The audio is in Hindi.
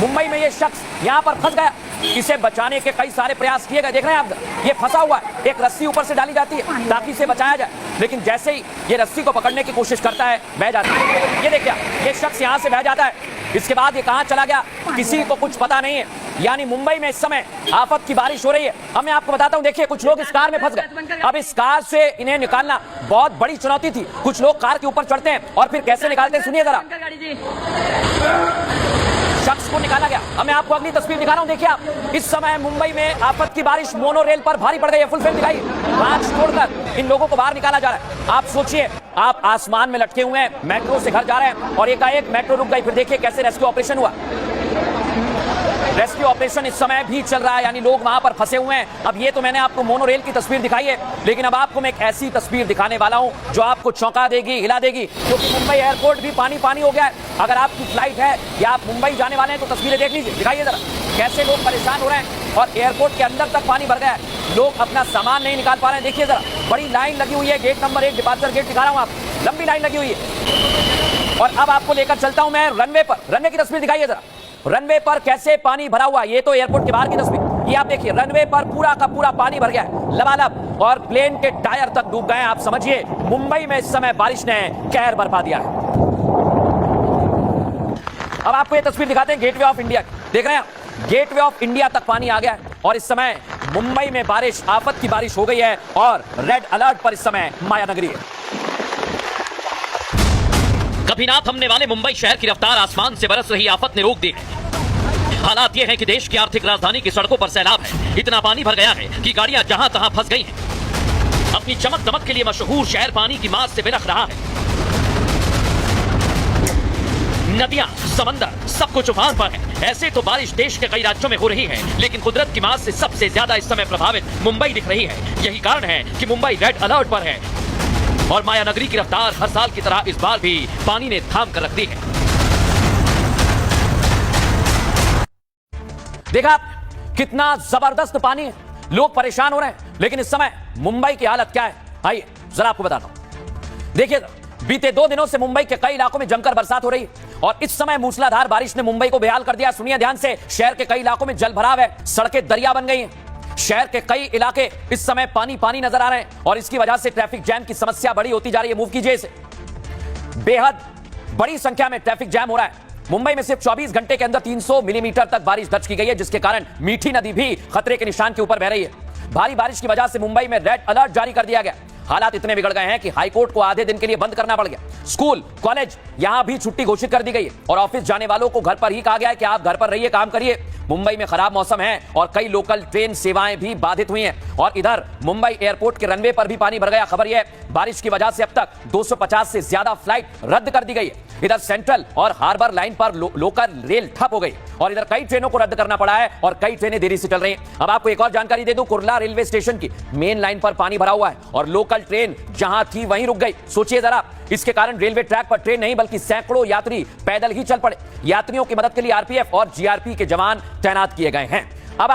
मुंबई में ये शख्स यहाँ पर फंस गया। इसे बचाने के कई सारे प्रयास किए गए। देख रहे हैं आप, ये फंसा हुआ है। एक रस्सी ऊपर से डाली जाती है ताकि इसे बचाया जाए, लेकिन जैसे ही ये रस्सी को पकड़ने की कोशिश करता है, बह जाता है। ये देखिए, ये शख्स यहाँ से बह जाता है। इसके बाद ये कहाँ चला गया, किसी को कुछ पता नहीं है। यानी मुंबई में इस समय आफत की बारिश हो रही है। अब मैं आपको बताता हूँ, देखिए कुछ लोग इस कार में फंस गए। अब इस कार से इन्हें निकालना बहुत बड़ी चुनौती थी। कुछ लोग कार के ऊपर चढ़ते हैं और फिर कैसे निकालते हैं, सुनिए जरा। शख्स को निकाला गया। अब मैं आपको अगली तस्वीर दिखा रहा हूं। देखिए आप, इस समय मुंबई में आफत की बारिश मोनो रेल पर भारी पड़ गई है। फुल फ्रेम दिखाई, कांच तोड़कर इन लोगों को बाहर निकाला जा रहा है। आप सोचिए, आप आसमान में लटके हुए हैं, मेट्रो से घर जा रहे हैं और एकाएक मेट्रो रुक गई। फिर देखिए कैसे रेस्क्यू ऑपरेशन हुआ। रेस्क्यू ऑपरेशन इस समय भी चल रहा है, यानी लोग वहां पर फंसे हुए हैं। अब ये तो मैंने आपको मोनो रेल की तस्वीर दिखाई है, लेकिन अब आपको मैं एक ऐसी तस्वीर दिखाने वाला हूं जो आपको चौंका देगी, हिला देगी, क्योंकि मुंबई एयरपोर्ट भी पानी पानी हो गया है। अगर आपकी फ्लाइट है या आप मुंबई जाने वाले हैं तो तस्वीरें देख लीजिए, दिखाइए जरा कैसे लोग परेशान हो रहे हैं और एयरपोर्ट के अंदर तक पानी भर गया है। लोग अपना सामान नहीं निकाल पा रहे हैं। देखिए जरा, बड़ी लाइन लगी हुई है। गेट नंबर 1 डिपार्चर गेट दिखा रहा हूं, आप लंबी लाइन लगी हुई है। और अब आपको लेकर चलता हूं मैं रनवे पर। रनवे की तस्वीर दिखाइए जरा, रनवे पर कैसे पानी भरा हुआ। ये तो एयरपोर्ट के बाहर की तस्वीर। ये आप देखिए, रनवे पर पूरा का पूरा पानी भर गया है लबालब और प्लेन के टायर तक डूब गए हैं। आप समझिए, मुंबई में इस समय बारिश ने कहर बरपा दिया है। अब आपको ये तस्वीर दिखाते हैं गेटवे ऑफ इंडिया। देख रहे हैं, गेटवे ऑफ इंडिया तक पानी आ गया है और इस समय मुंबई में बारिश, आफत की बारिश हो गई है और रेड अलर्ट पर इस समय मायानगरी है। कभी ना थमने वाले मुंबई शहर की रफ्तार आसमान से बरस रही आफत ने रोक दी है। हालात ये है कि देश की आर्थिक राजधानी की सड़कों पर सैलाब है। इतना पानी भर गया है कि गाड़ियां जहां तहां फंस गई हैं। अपनी चमक दमक के लिए मशहूर शहर पानी की मार से बिलख रहा है। नदियां, समंदर सब कुछ उफान पर है। ऐसे तो बारिश देश के कई राज्यों में हो रही है, लेकिन कुदरत की मार से सबसे ज्यादा इस समय प्रभावित मुंबई दिख रही है। यही कारण है कि मुंबई रेड अलर्ट पर है और मायानगरी की रफ्तार हर साल की तरह इस बार भी पानी ने थाम कर रख दी है। देखा कितना जबरदस्त पानी है, लोग परेशान हो रहे हैं। लेकिन इस समय मुंबई की हालत क्या है, आइए जरा आपको बताता हूं। देखिए, बीते 2 दिनों से मुंबई के कई इलाकों में जमकर बरसात हो रही है और इस समय मूसलाधार बारिश ने मुंबई को बेहाल कर दिया। सुनिए ध्यान से, शहर के कई इलाकों में जल भराव है, सड़कें दरिया बन गई हैं। शहर के कई इलाके इस समय पानी पानी नजर आ रहे हैं और इसकी वजह से ट्रैफिक जैम की समस्या बड़ी होती जा रही है। मूव कीजिए इसे। बेहद बड़ी संख्या में ट्रैफिक जैम हो रहा है। मुंबई में सिर्फ 24 घंटे के अंदर 300 मिलीमीटर तक बारिश दर्ज की गई है, जिसके कारण मीठी नदी भी खतरे के निशान के ऊपर बह रही है। भारी बारिश की वजह से मुंबई में रेड अलर्ट जारी कर दिया गया। हालात इतने बिगड़ गए हैं कि हाईकोर्ट को आधे दिन के लिए बंद करना पड़ गया। स्कूल, कॉलेज यहां भी छुट्टी घोषित कर दी गई है और ऑफिस जाने वालों को घर पर ही कहा गया है कि आप घर पर रहिए, काम करिए। मुंबई में खराब मौसम है और कई लोकल ट्रेन सेवाएं भी बाधित हुई हैं और इधर मुंबई एयरपोर्ट के रनवे पर भी पानी भर गया। खबर यह, बारिश की वजह से अब तक 250 से ज्यादा फ्लाइट रद्द कर दी गई है। इधर सेंट्रल और हार्बर लाइन पर लोकल रेल ठप हो गई और इधर कई ट्रेनों को रद्द करना पड़ा है और कई ट्रेनें देरी से चल रही हैं। अब आपको एक और जानकारी दे दूं, कुर्ला रेलवे स्टेशन की मेन लाइन पर पानी भरा हुआ है और लोकल ट्रेन जहां थी वहीं रुक गई। सोचिए जरा, इसके कारण रेलवे ट्रैक पर ट्रेन नहीं बल्कि सैकड़ों यात्री पैदल ही चल पड़े। यात्रियों की मदद के लिए आरपीएफ और जीआरपी के जवान तैनात किए गए हैं। अब